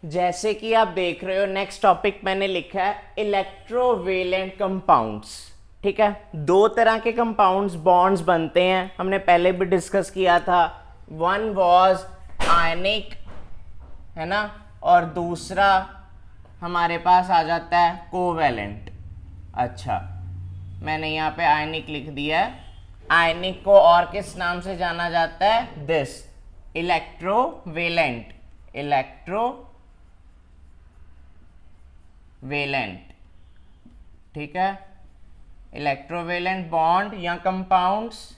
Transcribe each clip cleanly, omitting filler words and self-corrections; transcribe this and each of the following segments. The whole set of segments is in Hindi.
जैसे कि आप देख रहे हो नेक्स्ट टॉपिक मैंने लिखा है इलेक्ट्रोवेलेंट कंपाउंड्स। ठीक है, दो तरह के कंपाउंड्स बॉन्ड्स बनते हैं, हमने पहले भी डिस्कस किया था। वन वाज आयनिक, है ना, और दूसरा हमारे पास आ जाता है कोवेलेंट। अच्छा, मैंने यहाँ पे आयनिक लिख दिया है। आयनिक को और किस नाम से जाना जाता है? This electrovalent. इलेक्ट्रोवेलेंट, ठीक है, इलेक्ट्रोवेलेंट बॉन्ड या कंपाउंड्स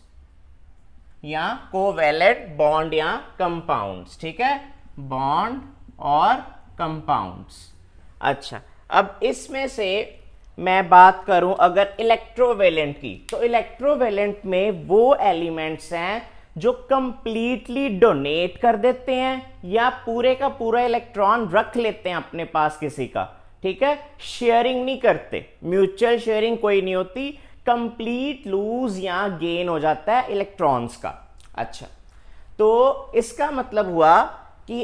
या कोवेलेंट बॉन्ड या कंपाउंड्स। ठीक है, बॉन्ड और कंपाउंड्स। अच्छा, अब इसमें से मैं बात करूं अगर इलेक्ट्रोवेलेंट की, तो इलेक्ट्रोवेलेंट में वो एलिमेंट्स हैं जो कंप्लीटली डोनेट कर देते हैं या पूरे का पूरा इलेक्ट्रॉन रख लेते हैं अपने पास किसी का। ठीक है, शेयरिंग नहीं करते, म्यूचुअल शेयरिंग कोई नहीं होती, कंप्लीट लूज या गेन हो जाता है इलेक्ट्रॉन्स का। अच्छा, तो इसका मतलब हुआ कि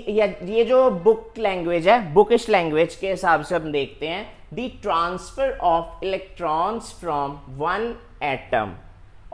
ये जो बुक लैंग्वेज है, बुकिश लैंग्वेज के हिसाब से हम देखते हैं, the transfer of electrons from one atom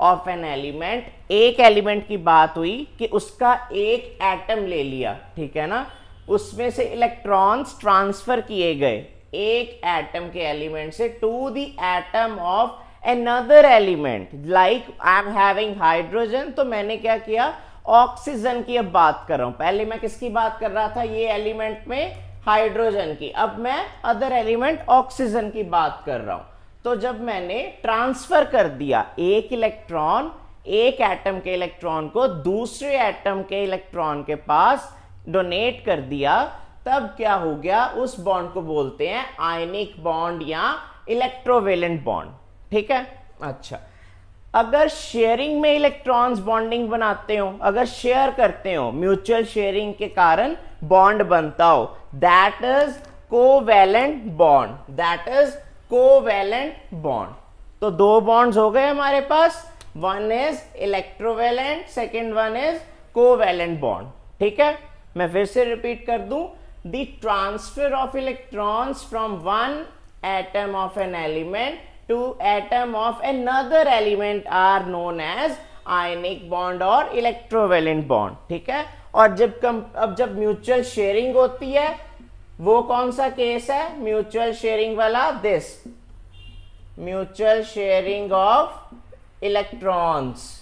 of an element. एक एलिमेंट की बात हुई कि उसका एक एटम ले लिया, ठीक है ना, उसमें से इलेक्ट्रॉन्स ट्रांसफर किए गए एक एटम के एलिमेंट से to the atom of another element. Like I am having hydrogen, तो मैंने क्या किया, ऑक्सीजन की अब बात कर रहा हूं। पहले मैं किसकी बात कर रहा था, ये एलिमेंट में हाइड्रोजन की, अब मैं अदर एलिमेंट ऑक्सीजन की बात कर रहा हूं। तो जब मैंने ट्रांसफर कर दिया एक इलेक्ट्रॉन, एक एटम के इलेक्ट्रॉन को दूसरे एटम के इलेक्ट्रॉन के पास डोनेट कर दिया, तब क्या हो गया, उस बॉन्ड को बोलते हैं आयनिक बॉन्ड या इलेक्ट्रोवेलेंट बॉन्ड। ठीक है। अच्छा, अगर शेयरिंग में इलेक्ट्रॉन्स बॉन्डिंग बनाते हो, अगर शेयर करते हो, म्यूचुअल शेयरिंग के कारण बॉन्ड बनता हो, that is covalent bond. That is covalent bond. तो दो बॉन्ड्स हो गए हमारे पास, one is electrovalent, second one is covalent bond. ठीक है, मैं फिर से रिपीट कर दूं, the transfer of electrons from one atom of an element to atom of another element are known as ionic bond और electrovalent bond। ठीक है, और जब म्यूचुअल शेयरिंग होती है, वो कौन सा केस है म्यूचुअल शेयरिंग वाला? This mutual sharing of electrons.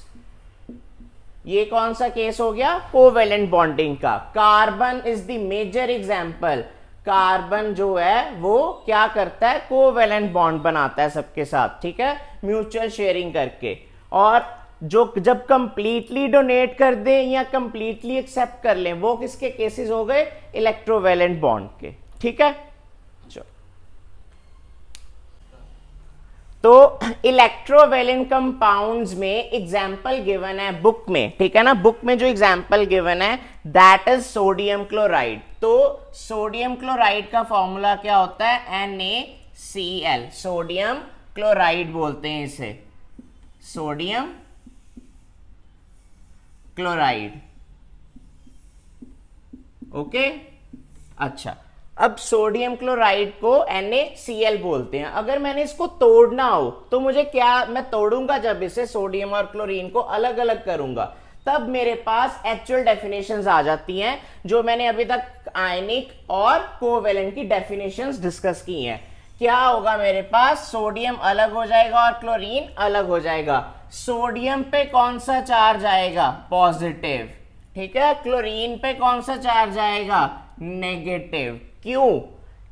ये कौन सा केस हो गया? कोवेलेंट बॉन्डिंग का। Carbon is the major example. Carbon जो है वो क्या करता है, कोवेलेंट बॉन्ड बनाता है सबके साथ। ठीक है, म्यूचुअल शेयरिंग करके। और जो जब कंप्लीटली डोनेट कर दे या कंप्लीटली एक्सेप्ट कर लें, वो किसके केसेस हो गए? इलेक्ट्रोवेलेंट बॉन्ड के। ठीक है, चलो, तो इलेक्ट्रोवेलेंट कंपाउंड्स में एग्जाम्पल गिवन है बुक में। ठीक है ना, बुक में जो एग्जाम्पल गिवन है दैट इज सोडियम क्लोराइड। तो सोडियम क्लोराइड का फॉर्मूला क्या होता है? NaCl। सोडियम क्लोराइड बोलते हैं इसे, सोडियम क्लोराइड। ओके, अच्छा, अब सोडियम क्लोराइड को NaCl बोलते हैं। अगर मैंने इसको तोड़ना हो तो मुझे क्या, मैं तोड़ूंगा जब इसे, सोडियम और क्लोरीन को अलग अलग करूंगा, तब मेरे पास एक्चुअल डेफिनेशंस आ जाती हैं, जो मैंने अभी तक आयनिक और कोवेलेंट की डेफिनेशंस डिस्कस की हैं। क्या होगा मेरे पास? सोडियम अलग हो जाएगा और क्लोरीन अलग हो जाएगा। सोडियम पे कौन सा चार्ज आएगा? पॉजिटिव। ठीक है, क्लोरीन पे कौन सा चार्ज आएगा? नेगेटिव। क्यों?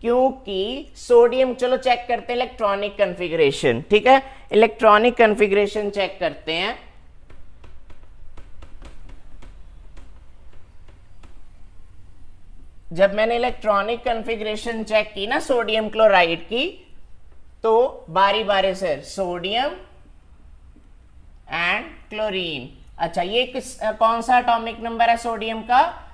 क्योंकि सोडियम, चलो चेक करते हैं इलेक्ट्रॉनिक कन्फिग्रेशन। ठीक है, इलेक्ट्रॉनिक कन्फिग्रेशन चेक करते हैं। जब मैंने इलेक्ट्रॉनिक कन्फिग्रेशन चेक की ना सोडियम क्लोराइड की, तो बारी बारी से सोडियम एंड क्लोरीन। अच्छा, ये कौन सा एटॉमिक नंबर है सोडियम का?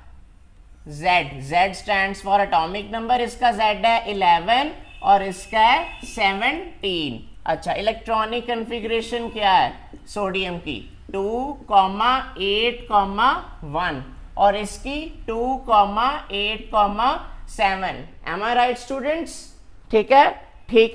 Z। Z stands for atomic number. इसका Z है 11 और इसका है 17। अच्छा, इलेक्ट्रॉनिक कन्फिग्रेशन क्या है सोडियम की? 2,8,1 और इसकी 2,8,1 7। एम आई राइट स्टूडेंट्स? ठीक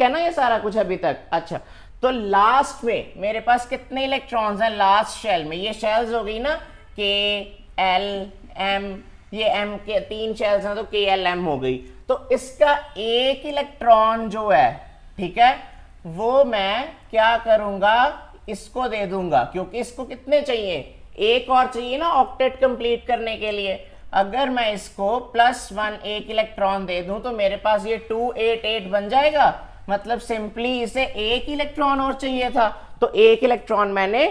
है ना ये सारा कुछ अभी तक? अच्छा, तो लास्ट में मेरे पास कितने इलेक्ट्रॉन्स हैं लास्ट शेल में? ये शेल्स हो गई ना, के एल एम, ये एम के 3 शेल्स हैं तो के एल एम हो गई। तो इसका एक इलेक्ट्रॉन जो है, ठीक है, वो मैं क्या करूंगा, इसको दे दूंगा, क्योंकि इसको कितने चाहिए, एक और चाहिए ना ऑक्टेट कंप्लीट करने के लिए। अगर मैं इसको +1 एक इलेक्ट्रॉन दे दूं तो मेरे पास ये 288 बन जाएगा। मतलब सिंपली इसे एक इलेक्ट्रॉन और चाहिए था, तो एक इलेक्ट्रॉन मैंने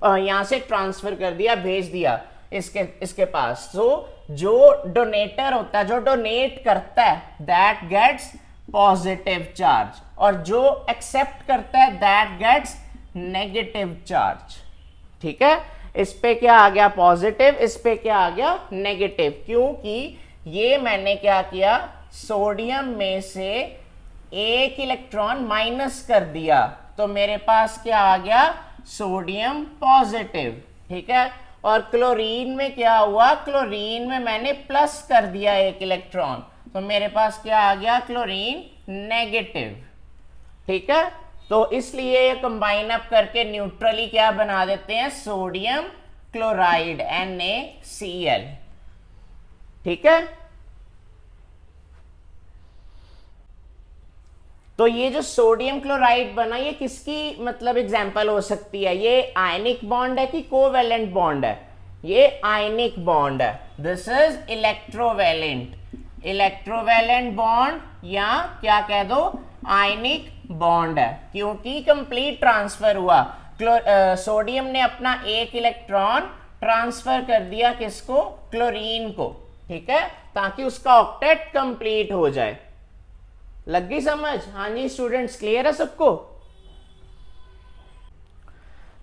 यहां से ट्रांसफर कर दिया, भेज दिया इसके पास। तो जो डोनेटर होता है, जो डोनेट करता है, दैट गेट्स पॉजिटिव चार्ज, और जो एक्सेप्ट करता है दैट गेट्स नेगेटिव चार्ज। ठीक है, इस पे क्या आ गया पॉजिटिव, इस पे क्या आ गया नेगेटिव, क्योंकि ये मैंने क्या किया, सोडियम में से एक इलेक्ट्रॉन माइनस कर दिया, तो मेरे पास क्या आ गया, सोडियम पॉजिटिव। ठीक है, और क्लोरीन में क्या हुआ, क्लोरीन में मैंने प्लस कर दिया एक इलेक्ट्रॉन, तो मेरे पास क्या आ गया, क्लोरीन नेगेटिव। ठीक है, तो इसलिए ये कंबाइन अप करके न्यूट्रली क्या बना देते हैं, सोडियम क्लोराइड NaCl। ठीक है, तो ये जो सोडियम क्लोराइड बना, ये किसकी मतलब एग्जांपल हो सकती है, ये आयनिक बॉन्ड है कि कोवेलेंट बॉन्ड है, ये आयनिक बॉन्ड है। This is electrovalent, electrovalent bond, या क्या कह दो आयनिक बॉन्ड है, क्योंकि कंप्लीट ट्रांसफर हुआ। सोडियम ने अपना एक इलेक्ट्रॉन ट्रांसफर कर दिया किसको, क्लोरीन को। ठीक है, ताकि उसका ऑक्टेट कंप्लीट हो जाए। लग गई समझ? हाँ जी स्टूडेंट्स, क्लियर है सबको?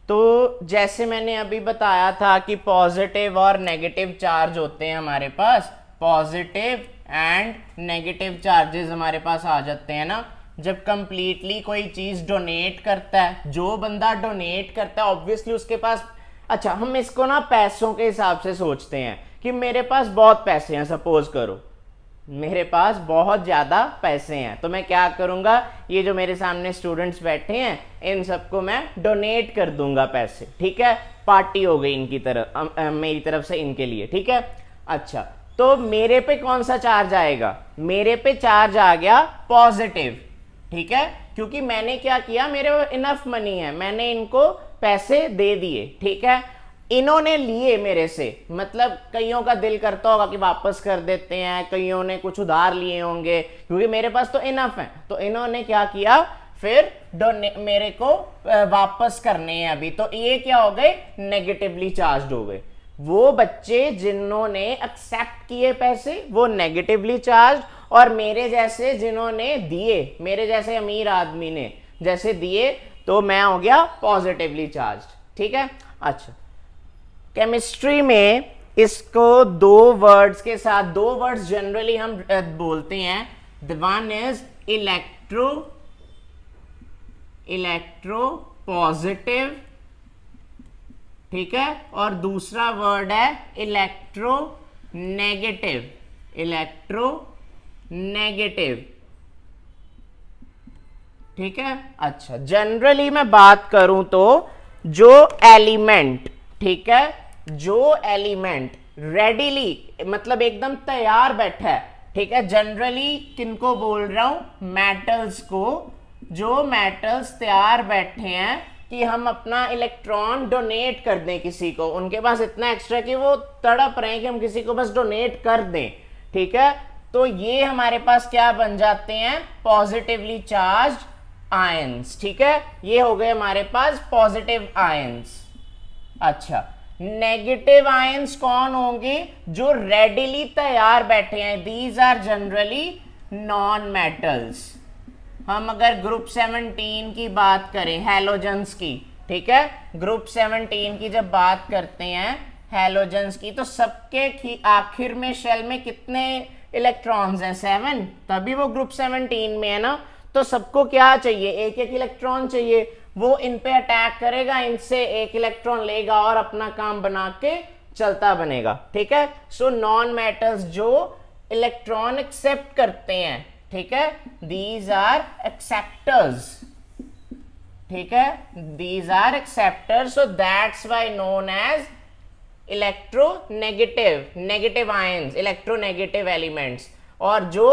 तो जैसे मैंने अभी बताया था कि पॉजिटिव और नेगेटिव चार्ज होते हैं हमारे पास, पॉजिटिव एंड नेगेटिव चार्जेस हमारे पास आ जाते हैं ना जब कंप्लीटली कोई चीज डोनेट करता है। जो बंदा डोनेट करता है ऑब्वियसली उसके पास, अच्छा हम इसको ना पैसों के हिसाब से सोचते हैं कि मेरे पास बहुत पैसे हैं, सपोज करो मेरे पास बहुत ज्यादा पैसे हैं, तो मैं क्या करूंगा, ये जो मेरे सामने स्टूडेंट्स बैठे हैं इन सबको मैं डोनेट कर दूंगा पैसे। ठीक है, पार्टी हो गई इनकी तरफ, मेरी तरफ से इनके लिए। ठीक है, अच्छा तो मेरे पे कौन सा चार्ज आएगा, मेरे पे चार्ज आ गया पॉजिटिव। ठीक है, क्योंकि मैंने क्या किया, मेरे इनफ मनी है, मैंने इनको पैसे दे दिए। ठीक है, इन्होंने लिए मेरे से, मतलब कईयों का दिल करता होगा कि वापस कर देते हैं, कईयों ने कुछ उधार लिए होंगे, क्योंकि मेरे पास तो इनफ है, तो इन्होंने क्या किया, फिर मेरे को वापस करने हैं अभी, तो ये क्या हो गए, नेगेटिवली चार्ज हो गए। वो बच्चे जिन्होंने एक्सेप्ट किए पैसे वो नेगेटिवली चार्ज, और मेरे जैसे जिन्होंने दिए, मेरे जैसे अमीर आदमी ने जैसे दिए, तो मैं हो गया पॉजिटिवली चार्ज। ठीक है, अच्छा केमिस्ट्री में इसको दो वर्ड्स के साथ, दो वर्ड्स जनरली हम बोलते हैं, the one is electro positive, ठीक है, और दूसरा वर्ड है इलेक्ट्रो नेगेटिव, इलेक्ट्रो नेगेटिव। ठीक है, अच्छा जनरली मैं बात करूं तो जो एलिमेंट, ठीक है, जो एलिमेंट रेडीली मतलब एकदम तैयार बैठा है, ठीक है, जनरली किनको बोल रहा हूं, मेटल्स को, जो मेटल्स तैयार बैठे हैं कि हम अपना इलेक्ट्रॉन डोनेट कर दें किसी को, उनके पास इतना एक्स्ट्रा कि वो तड़प रहे हैं कि हम किसी को बस डोनेट कर दें। ठीक है, तो ये हमारे पास क्या बन जाते हैं, पॉजिटिवली चार्ज आयंस। ठीक है, ये हो गए हमारे पास पॉजिटिव आयंस। अच्छा नेगेटिव आयंस कौन होंगे, जो रेडिली तैयार बैठे हैं, these are generally non metals. हम अगर ग्रुप 17 की बात करें, हैलोजन्स की, ठीक है, ग्रुप 17 की जब बात करते हैं हैलोजन्स की, तो सबके आखिर में शेल में कितने इलेक्ट्रॉन्स हैं, 7, तभी वो ग्रुप 17 में है ना। तो सबको क्या चाहिए, एक एक इलेक्ट्रॉन चाहिए, वो इन पे अटैक करेगा, इनसे एक इलेक्ट्रॉन लेगा और अपना काम बना के चलता बनेगा। ठीक है, सो नॉन मेटल्स जो इलेक्ट्रॉन एक्सेप्ट करते हैं, ठीक है, दीज आर एक्सेप्टर्स, ठीक है, these are acceptors, so that's why known as electronegative, negative ions, electronegative elements. और जो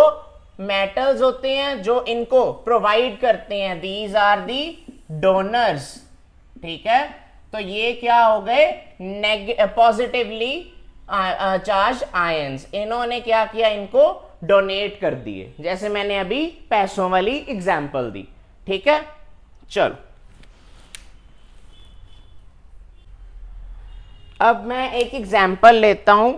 मेटल्स होते हैं जो इनको प्रोवाइड करते हैं, दीज आर दी डोनर्स, ठीक है। तो ये क्या हो गए, पॉजिटिवली चार्ज आयंस, इन्होंने क्या किया, इनको डोनेट कर दिए, जैसे मैंने अभी पैसों वाली एग्जांपल दी, ठीक है। चलो अब मैं एक एग्जांपल लेता हूं,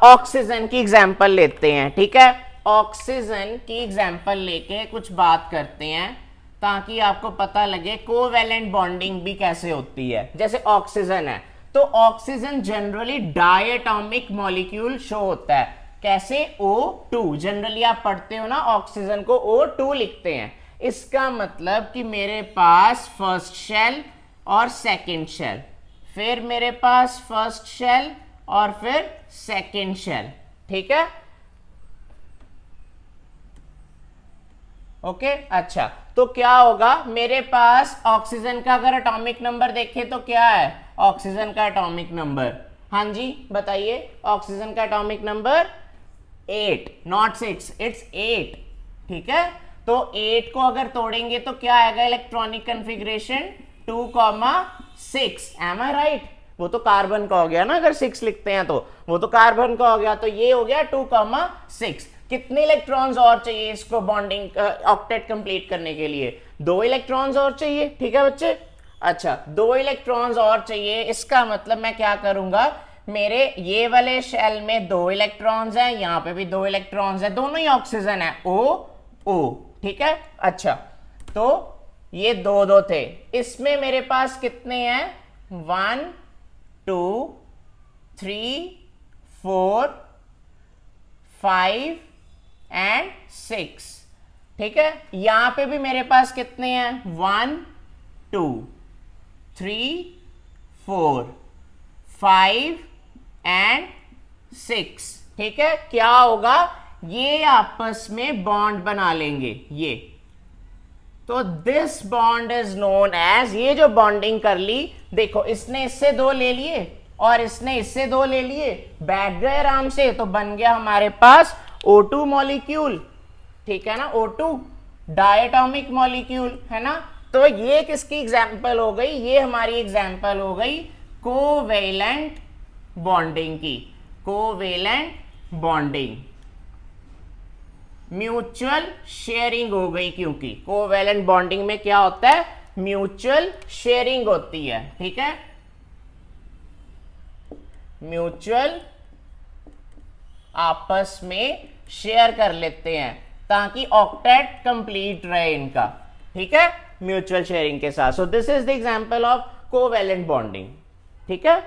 ऑक्सीजन की एग्जांपल लेते हैं, ठीक है। ऑक्सीजन की एग्जांपल लेके कुछ बात करते हैं ताकि आपको पता लगे कोवैलेंट बॉन्डिंग भी कैसे होती है। जैसे ऑक्सीजन है तो oxygen generally diatomic molecule show होता है, कैसे, O2, जनरली आप पढ़ते हो ना ऑक्सीजन को O2 लिखते हैं। इसका मतलब कि मेरे पास फर्स्ट शेल और सेकंड शेल, फिर मेरे पास फर्स्ट शेल और फिर सेकंड शेल, ठीक है, ओके। अच्छा, तो क्या होगा, मेरे पास ऑक्सीजन का अगर एटॉमिक नंबर देखें तो क्या है ऑक्सीजन का एटॉमिक नंबर, हाँ जी बताइए, ऑक्सीजन का एटॉमिक नंबर 8, नॉट 6, इट्स 8, ठीक है। तो 8 को अगर तोड़ेंगे तो क्या आएगा, इलेक्ट्रॉनिक कॉन्फ़िगरेशन 2,6, एम आई राइट। वो तो कार्बन का हो गया ना, अगर 6 लिखते हैं तो वो तो कार्बन का हो गया, तो ये हो गया 2,6। कितने इलेक्ट्रॉन्स और चाहिए इसको बॉन्डिंग ऑक्टेट कंप्लीट करने के लिए, 2 इलेक्ट्रॉन्स और चाहिए, ठीक है बच्चे। अच्छा, 2 इलेक्ट्रॉन्स और चाहिए, इसका मतलब मैं क्या करूंगा, मेरे ये वाले शेल में 2 इलेक्ट्रॉन्स हैं, यहां पे भी 2 इलेक्ट्रॉन्स हैं, दोनों ही ऑक्सीजन है, O, ठीक है। अच्छा, तो ये 2 थे, इसमें मेरे पास कितने हैं, 1 2 3 4 5 एंड 6, ठीक है। यहां पे भी मेरे पास कितने हैं, 1 2 3 4 5 एंड 6, ठीक है। क्या होगा, ये आपस में बॉन्ड बना लेंगे, ये, तो this bond is known as, ये जो बॉन्डिंग कर ली, देखो इसने इससे 2 ले लिए और इसने इससे 2 ले लिए, बैठ गए आराम से, तो बन गया हमारे पास O2 मॉलिक्यूल, ठीक है ना, O2 डायटोमिक मॉलिक्यूल है ना। तो ये किसकी एग्जांपल हो गई, ये हमारी एग्जांपल हो गई कोवेलेंट बॉन्डिंग की, कोवेलेंट बॉन्डिंग, म्यूचुअल शेयरिंग हो गई, क्योंकि कोवेलेंट बॉन्डिंग में क्या होता है, म्यूचुअल शेयरिंग होती है, ठीक है, म्यूचुअल आपस में शेयर कर लेते हैं ताकि ऑक्टेट कंप्लीट रहे इनका, ठीक है, म्यूचुअल शेयरिंग के साथ। So this is the example of covalent bonding, ठीक है।